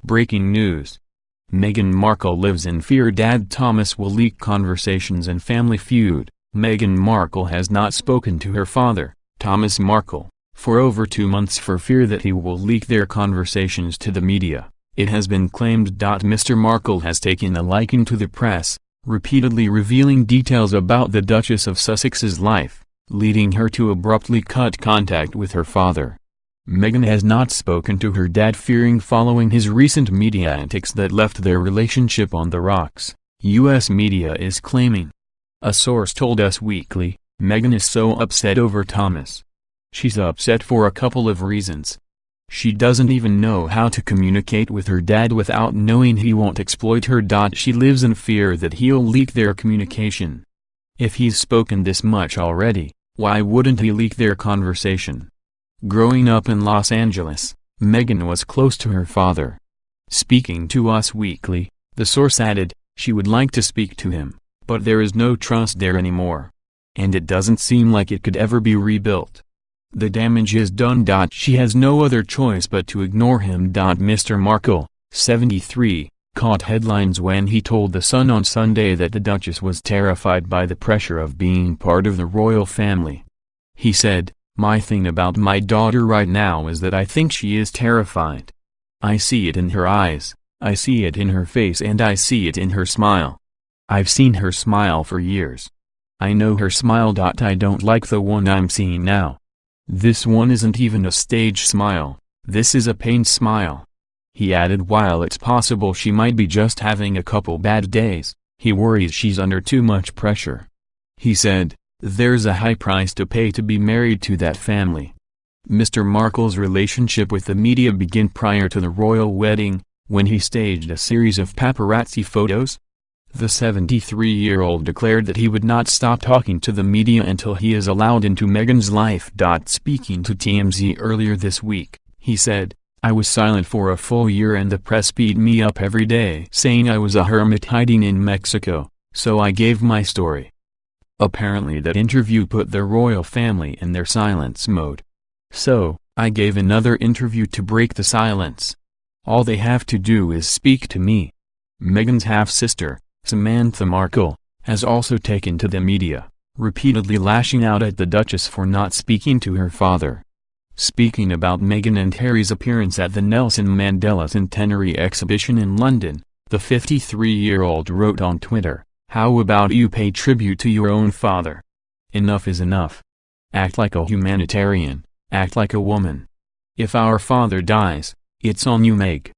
Breaking news. Meghan Markle lives in fear Dad Thomas will leak conversations and family feud. Meghan Markle has not spoken to her father, Thomas Markle, for over 2 months for fear that he will leak their conversations to the media. It has been claimed Mr. Markle has taken a liking to the press, repeatedly revealing details about the Duchess of Sussex's life, leading her to abruptly cut contact with her father. Meghan has not spoken to her dad fearing following his recent media antics that left their relationship on the rocks, U.S. media is claiming. A source told Us Weekly, Meghan is so upset over Thomas. She's upset for a couple of reasons. She doesn't even know how to communicate with her dad without knowing he won't exploit her. She lives in fear that he'll leak their communication. If he's spoken this much already, why wouldn't he leak their conversation? Growing up in Los Angeles, Meghan was close to her father. Speaking to Us Weekly, the source added, she would like to speak to him, but there is no trust there anymore. And it doesn't seem like it could ever be rebuilt. The damage is done. She has no other choice but to ignore him. Mr. Markle, 73, caught headlines when he told The Sun on Sunday that the Duchess was terrified by the pressure of being part of the royal family. He said, "My thing about my daughter right now is that I think she is terrified. I see it in her eyes, I see it in her face, and I see it in her smile. I've seen her smile for years. I know her smile. I don't like the one I'm seeing now. This one isn't even a stage smile, this is a pained smile." He added while it's possible she might be just having a couple bad days, he worries she's under too much pressure. He said, "There's a high price to pay to be married to that family." Mr. Markle's relationship with the media began prior to the royal wedding, when he staged a series of paparazzi photos. The 73-year-old declared that he would not stop talking to the media until he is allowed into Meghan's life. Speaking to TMZ earlier this week, he said, "I was silent for a full year and the press beat me up every day saying I was a hermit hiding in Mexico, so I gave my story." Apparently that interview put the royal family in their silence mode. "So, I gave another interview to break the silence. All they have to do is speak to me." Meghan's half-sister, Samantha Markle, has also taken to the media, repeatedly lashing out at the Duchess for not speaking to her father. Speaking about Meghan and Harry's appearance at the Nelson Mandela Centenary exhibition in London, the 53-year-old wrote on Twitter, "How about you pay tribute to your own father? Enough is enough. Act like a humanitarian, act like a woman. If our father dies, it's on you, Meg."